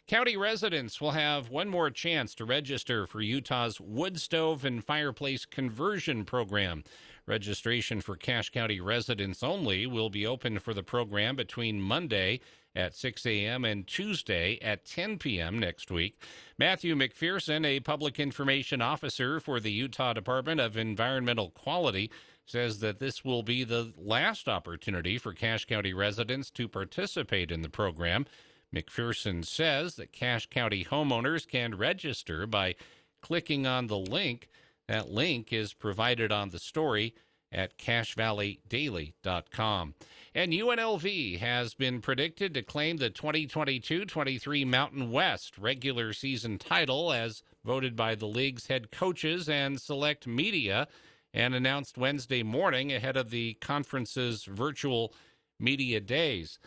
County residents will have one more chance to register for Utah's wood stove and fireplace conversion program. Registration for Cache County residents only will be open for the program between Monday at 6 a.m. and Tuesday at 10 p.m. next week. Matthew McPherson, a public information officer for the Utah Department of Environmental Quality, says that this will be the last opportunity for Cache County residents to participate in the program. McPherson says that Cache County homeowners can register by clicking on the link. That link is provided on the story at CacheValleyDaily.com. And UNLV has been predicted to claim the 2022-23 Mountain West regular season title as voted by the league's head coaches and select media, and announced Wednesday morning ahead of the conference's virtual media days.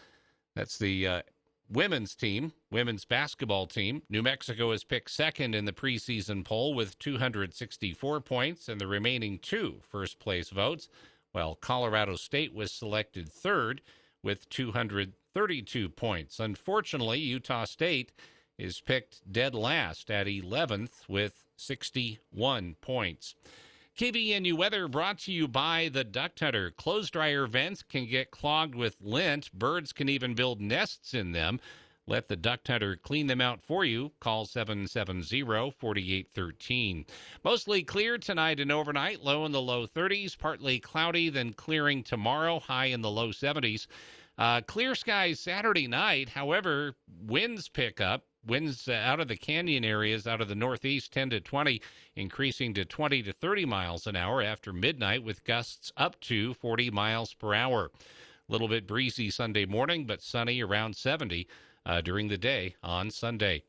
That's the women's basketball team. New Mexico is picked second in the preseason poll with 264 points and the remaining two first-place votes, while Colorado State was selected third with 232 points. Unfortunately, Utah State is picked dead last at 11th with 61 points. KVNU weather brought to you by the Duct Hunter. Clothes dryer vents can get clogged with lint. Birds can even build nests in them. Let the Duct Hunter clean them out for you. Call 770-4813. Mostly clear tonight and overnight. Low in the low 30s. Partly cloudy, then clearing tomorrow. High in the low 70s. Clear skies Saturday night. However, winds pick up. Winds out of the canyon areas, out of the northeast, 10 to 20, increasing to 20 to 30 miles an hour after midnight, with gusts up to 40 miles per hour. A little bit breezy Sunday morning, but sunny around 70 during the day on Sunday.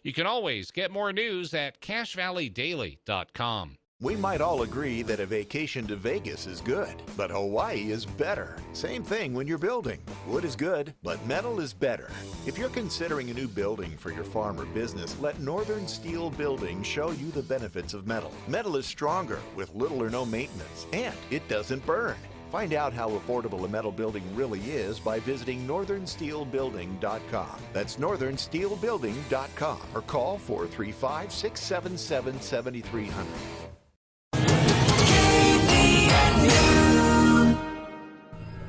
You can always get more news at CacheValleyDaily.com.
We might all agree that a vacation to Vegas is good, but Hawaii is better. Same thing when you're building. Wood is good, but metal is better. If you're considering a new building for your farm or business, let Northern Steel Building show you the benefits of metal. Metal is stronger with little or no maintenance, and it doesn't burn. Find out how affordable a metal building really is by visiting northernsteelbuilding.com. That's northernsteelbuilding.com, or call 435-677-7300.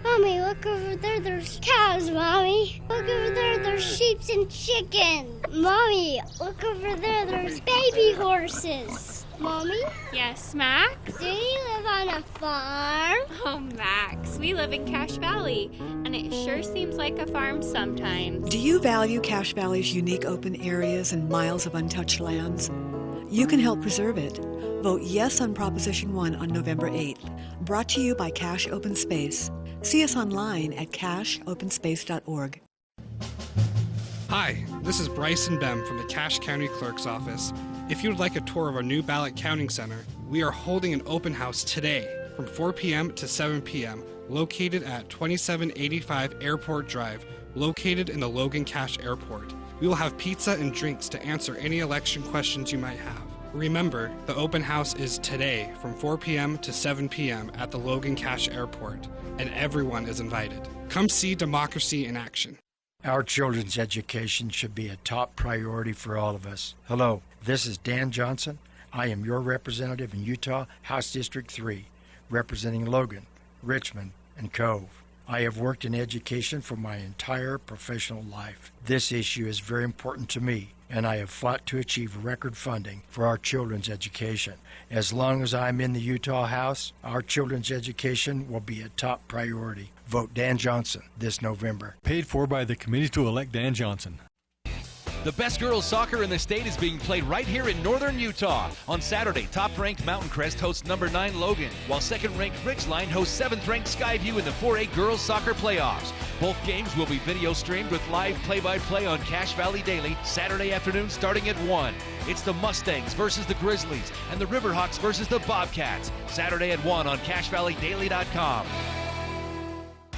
Mommy, look over there, there's cows, Mommy. Look over there, there's sheep and chickens. Mommy, look over there, there's baby horses. Mommy?
Yes, Max?
Do you live on a farm?
Oh, Max, we live in Cache Valley, and it sure seems like a farm sometimes.
Do you value Cache Valley's unique open areas and miles of untouched lands? You can help preserve it. Vote yes on Proposition 1 on November 8th. Brought to you by Cache Open Space. See us online at cacheopenspace.org.
Hi, this is Bryson Bem from the Cache County Clerk's Office. If you would like a tour of our new ballot counting center, we are holding an open house today from 4 p.m. to 7 p.m. located at 2785 Airport Drive, located in the Logan Cache Airport. We will have pizza and drinks to answer any election questions you might have. Remember, the open house is today from 4 p.m. to 7 p.m. at the Logan Cache Airport, and everyone is invited. Come see democracy in action.
Our children's education should be a top priority for all of us. Hello, this is Dan Johnson. I am your representative in Utah House District 3, representing Logan, Richmond, and Cove. I have worked in education for my entire professional life. This issue is very important to me, and I have fought to achieve record funding for our children's education. As long as I'm in the Utah House, our children's education will be a top priority. Vote Dan Johnson this November.
Paid for by the committee to elect Dan Johnson.
The best girls soccer in the state is being played right here in northern Utah. On Saturday, top-ranked Mountain Crest hosts number 9 Logan, while second-ranked Ridgeline hosts 7th-ranked Skyview in the 4A girls soccer playoffs. Both games will be video streamed with live play-by-play on Cache Valley Daily Saturday afternoon starting at 1. It's the Mustangs versus the Grizzlies and the Riverhawks versus the Bobcats. Saturday at 1 on CacheValleyDaily.com.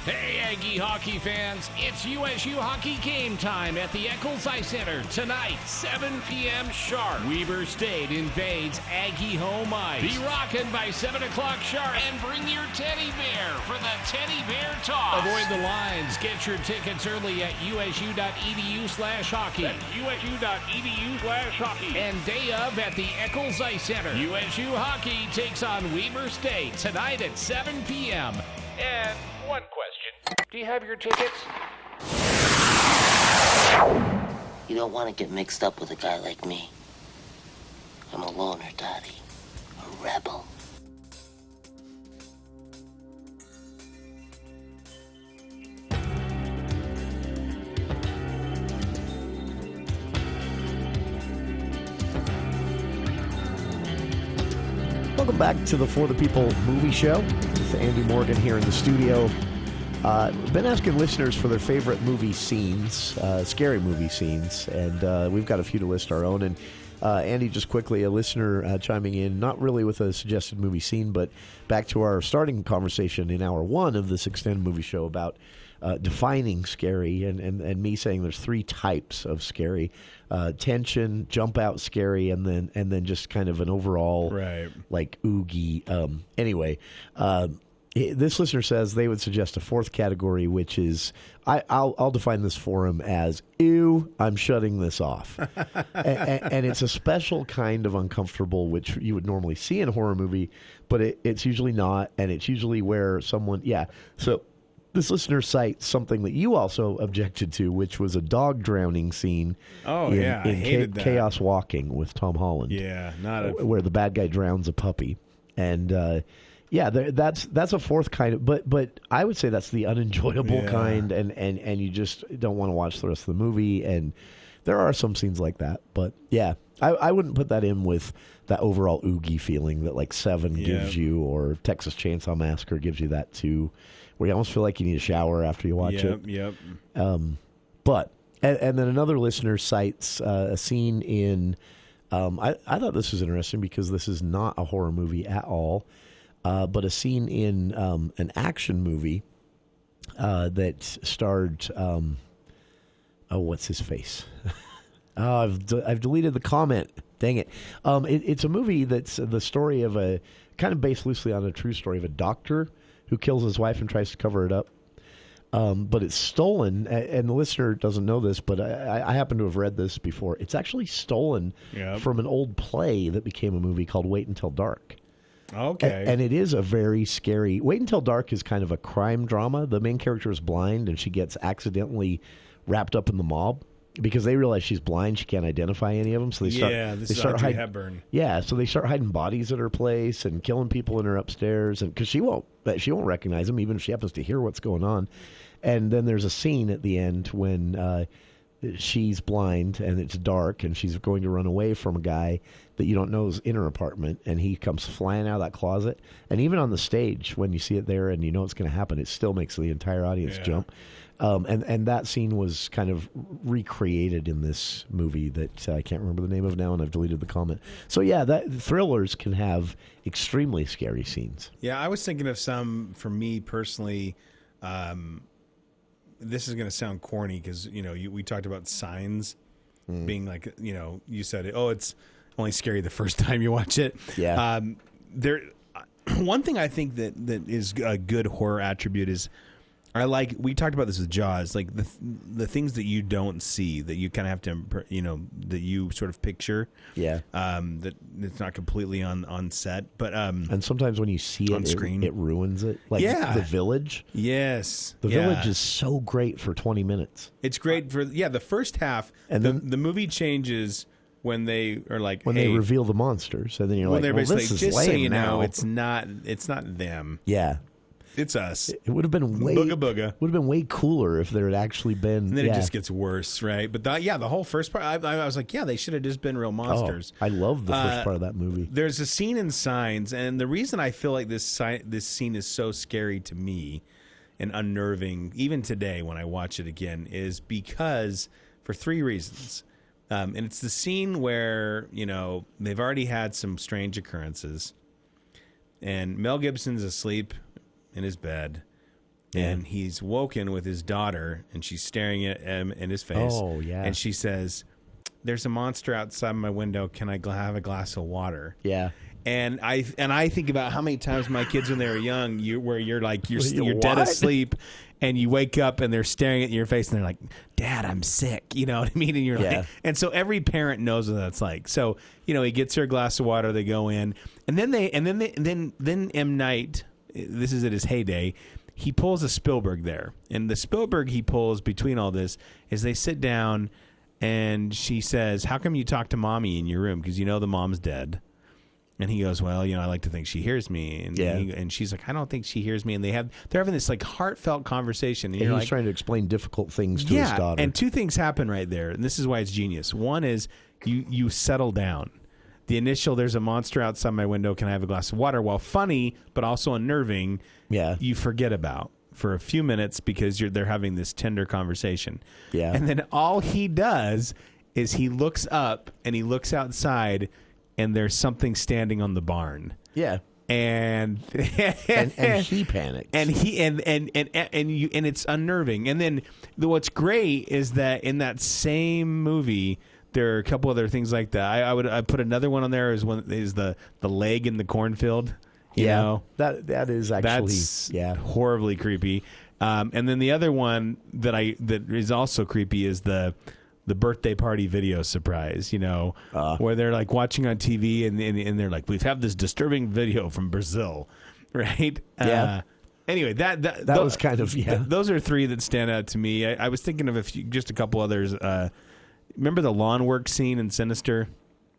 Hey, Aggie hockey fans, it's USU hockey game time at the Eccles Ice Center tonight, 7 p.m. sharp. Weber State invades Aggie home ice. Be rocking by 7 o'clock sharp and bring your teddy bear for the teddy bear toss. Avoid the lines. Get your tickets early at usu.edu/hockey. That's usu.edu/hockey. And day of at the Eccles Ice Center. USU hockey takes on Weber State tonight at 7 p.m. And one question. Do you have your tickets?
You don't want to get mixed up with a guy like me. I'm a loner, Daddy. A rebel.
Welcome back to the For the People Movie Show with Andy Morgan here in the studio. Been asking listeners for their favorite movie scenes, scary movie scenes, and we've got a few to list our own. And Andy, just quickly, a listener chiming in, not really with a suggested movie scene, but back to our starting conversation in hour 1 of this extended movie show about defining scary, and me saying there's 3 types of scary: tension, jump out scary, and then just kind of an overall like oogie. Anyway, this listener says they would suggest a 4th category, which is I'll define this for him as ew, I'm shutting this off, and it's a special kind of uncomfortable which you would normally see in a horror movie, but it's usually not, and it's usually where someone so. This listener cites something that you also objected to, which was a dog drowning scene.
Oh, I hated that.
Chaos Walking with Tom Holland.
Yeah,
where the bad guy drowns a puppy, and that's a 4th kind of. But I would say that's the unenjoyable kind, and you just don't want to watch the rest of the movie. And there are some scenes like that, but yeah, I wouldn't put that in with that overall oogie feeling that like 7 gives you, or Texas Chainsaw Massacre gives you that too, where you almost feel like you need a shower after you watch it.
Yep.
But then another listener cites a scene in. I thought this was interesting because this is not a horror movie at all, but a scene in an action movie that starred. What's his face? I've deleted the comment. Dang it! It's a movie that's the story of a kind of based loosely on a true story of a doctor who kills his wife and tries to cover it up. But it's stolen, and the listener doesn't know this, but I happen to have read this before. It's actually stolen from an old play that became a movie called Wait Until Dark.
Okay.
And it is a very scary... Wait Until Dark is kind of a crime drama. The main character is blind, and she gets accidentally wrapped up in the mob. Because they realize she's blind, she can't identify any of them. So they start.
This is Audrey Hepburn.
Yeah, so they start hiding bodies at her place and killing people in her upstairs, and because she won't recognize them, even if she happens to hear what's going on. And then there's a scene at the end when she's blind and it's dark, and she's going to run away from a guy that you don't know is in her apartment, and he comes flying out of that closet. And even on the stage, when you see it there and you know it's going to happen, it still makes the entire audience jump. And that scene was kind of recreated in this movie that I can't remember the name of now, and I've deleted the comment. So yeah, thrillers can have extremely scary scenes.
Yeah, I was thinking of some, for me personally, this is going to sound corny because, we talked about Signs being like, you said, it's only scary the first time you watch it.
Yeah.
One thing I think that is a good horror attribute is, we talked about this with Jaws, like the things that you don't see, that you kind of have to, that you sort of picture.
Yeah.
That it's not completely on set, but
and sometimes when you see it on screen, it ruins it. Like The Village.
Yes.
The Village is so great for 20 minutes.
It's great for the first half, and then the movie changes when they are like
they reveal the monsters, and then you're like,
they're basically,
this is
just
lame
so you
now.
know, it's not them.
Yeah.
It's us.
It would have been way
Booga booga.
Would have been way cooler if there had actually been.
And then it just gets worse, right? But the whole first part, I was like, they should have just been real monsters.
I love the first part of that movie.
There's a scene in Signs, and the reason I feel like this scene is so scary to me and unnerving, even today when I watch it again, is because for 3 reasons. And it's the scene where, they've already had some strange occurrences, and Mel Gibson's asleep in his bed, and he's woken with his daughter, and she's staring at him in his face.
Oh, yeah.
And she says, "There's a monster outside my window. Can I have a glass of water?"
Yeah.
And I think about how many times my kids when they were young, you're dead
What?
asleep, and you wake up and they're staring at your face and they're like, "Dad, I'm sick." You know what I mean? And you're like, and so every parent knows what that's like. So he gets her a glass of water. They go in, and then M. Night. This is at his heyday. He pulls a Spielberg there, and the Spielberg he pulls between all this is they sit down, and she says, "How come you talk to mommy in your room? Because the mom's dead." And he goes, "Well, I like to think she hears me." And and she's like, "I don't think she hears me." And they're having this like heartfelt conversation. And
he's trying to explain difficult things to his daughter.
And 2 things happen right there, and this is why it's genius. One is you settle down. The initial, "There's a monster outside my window. Can I have a glass of water?" While funny but also unnerving, you forget about for a few minutes because they're having this tender conversation.
Yeah.
And then all he does is he looks up and he looks outside, and there's something standing on the barn.
Yeah.
And
he panics.
And it's unnerving. And then what's great is that in that same movie, there are a couple other things like that. I put another one on there is the leg in the cornfield. You know?
That is actually
that's horribly creepy. And then the other one that is also creepy is the birthday party video surprise, where they're like watching on TV and they're like, "We've had this disturbing video from Brazil," right?
Yeah.
Anyway, that
was kind of
those are 3 that stand out to me. I was thinking of just a couple others. Remember the lawn work scene in Sinister?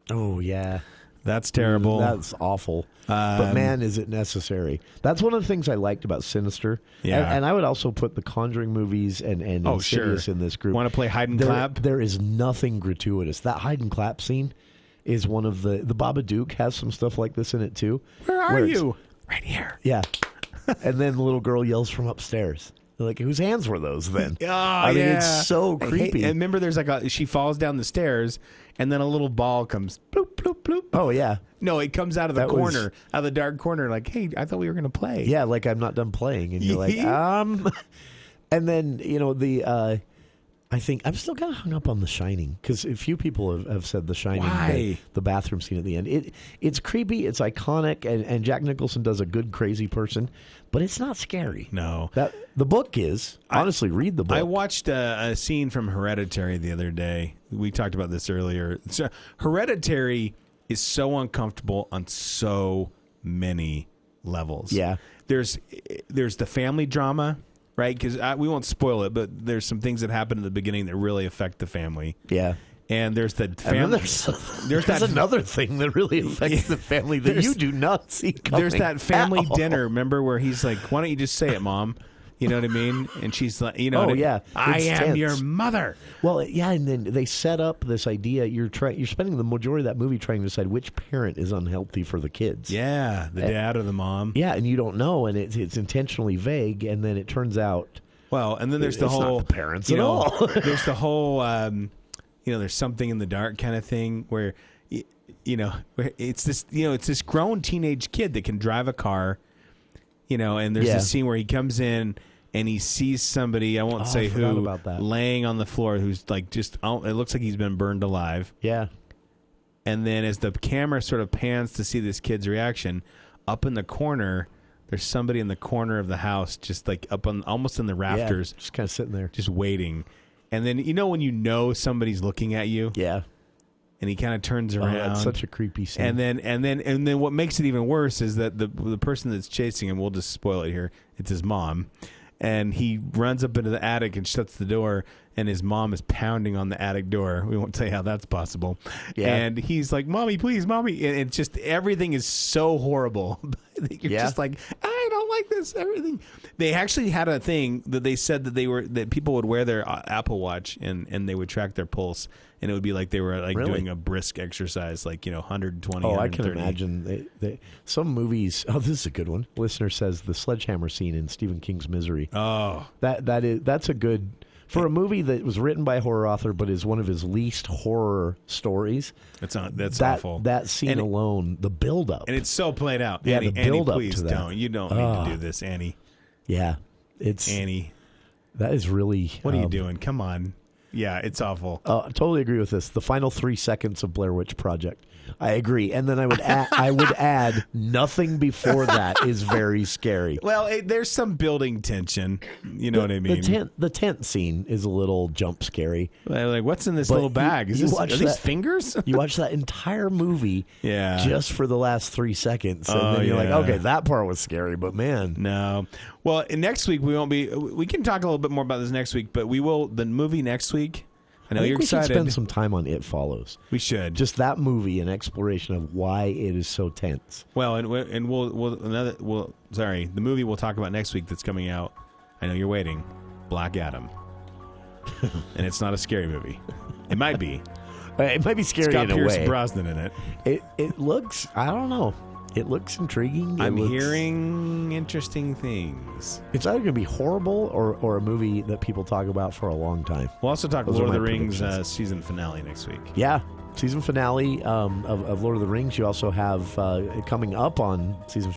Oh yeah.
That's terrible.
That's awful. But man, is it necessary. That's one of the things I liked about Sinister. Yeah. And I would also put the Conjuring movies and Insidious in this group.
Want to play hide and clap?
There is nothing gratuitous. That hide and clap scene is one of the Babadook has some stuff like this in it too.
Where are you? Right here.
Yeah. And then the little girl yells from upstairs. They're like, whose hands were those then?
Oh,
I mean, it's so creepy.
And remember, there's she falls down the stairs, and then a little ball comes, bloop, bloop, bloop.
Oh, yeah.
No, it comes out of the corner, out of the dark corner, like, "Hey, I thought we were going to play."
Yeah, like I'm not done playing. And you're like, And then, I think I'm still kind of hung up on The Shining because a few people have said The Shining.
Why?
The bathroom scene at the end. It's creepy. It's iconic. And Jack Nicholson does a good crazy person, but it's not scary.
No.
The book is. Honestly, read the book.
I watched a scene from Hereditary the other day. We talked about this earlier. So, Hereditary is so uncomfortable on so many levels.
Yeah.
There's the family drama. Right, because we won't spoil it, but there's some things that happen in the beginning that really affect the family.
Yeah,
and there's the family.
There's another thing that really affects the family that you do not see coming.
There's that family dinner. Remember where he's like, "Why don't you just say it, Mom?" You know what I mean? And she's like, I am your mother.
Well, yeah, and then they set up this idea. You're spending the majority of that movie trying to decide which parent is unhealthy for the kids.
Yeah, the dad or the mom.
Yeah, and you don't know, and it's intentionally vague, and then it turns out.
Well, and then there's the whole
not the parents at all.
There's the whole, there's something in the dark kind of thing where, where it's this grown teenage kid that can drive a car. And there's this scene where he comes in and he sees somebody, I won't say who,
about that.
laying on the floor who's like it looks like he's been burned alive.
Yeah.
And then as the camera sort of pans to see this kid's reaction, up in the corner, there's somebody in the corner of the house just like up on almost in the rafters.
Just kind of sitting there.
Just waiting. And then when somebody's looking at you?
Yeah.
And he kind of turns around.
That's such a creepy scene.
And then what makes it even worse is that the person that's chasing him, we'll just spoil it here, it's his mom. And he runs up into the attic and shuts the door, and his mom is pounding on the attic door. We won't say how that's possible. Yeah. And he's like, "Mommy, please, Mommy." And it's just everything is so horrible. You're just like, I don't like this. Everything. They actually had a thing that they said that people would wear their Apple Watch and they would track their pulse, and it would be like they were like doing a brisk exercise, like 120.
Oh, I can imagine. Some movies. Oh, this is a good one. Listener says the sledgehammer scene in Stephen King's Misery.
Oh,
that's a good. For a movie that was written by a horror author, but is one of his least horror stories,
that's awful.
That scene alone, the build-up,
and it's so played out.
Yeah,
Annie,
the build-up
please
to that.
don't. You don't need to do this, Annie.
Yeah, it's
Annie.
That is really.
What are you doing? Come on. Yeah, it's awful.
I totally agree with this. The final 3 seconds of Blair Witch Project. I agree, and then I would add nothing before that is very scary.
Well, there's some building tension. You know what I mean?
The tent scene is a little jump scary.
Like, what's in this little bag? Are these fingers?
You watch that entire movie, just for the last 3 seconds, and then you're like, okay, that part was scary, but man,
no. Well, next week we won't be. We can talk a little bit more about this next week, but we will. The movie next week. I know you're excited.
We should spend some time on It Follows.
We should.
Just that movie, an exploration of why it is so tense.
Well, and the movie we'll talk about next week that's coming out. I know you're waiting. Black Adam. And it's not a scary movie. It might be.
It might be scary
in a way. It's got Pierce Brosnan in it.
It looks. I don't know. It looks intriguing.
I'm hearing interesting things.
It's either going to be horrible or a movie that people talk about for a long time.
We'll also talk Lord of the Rings season finale next week.
Yeah, season finale of Lord of the Rings. You also have coming up on season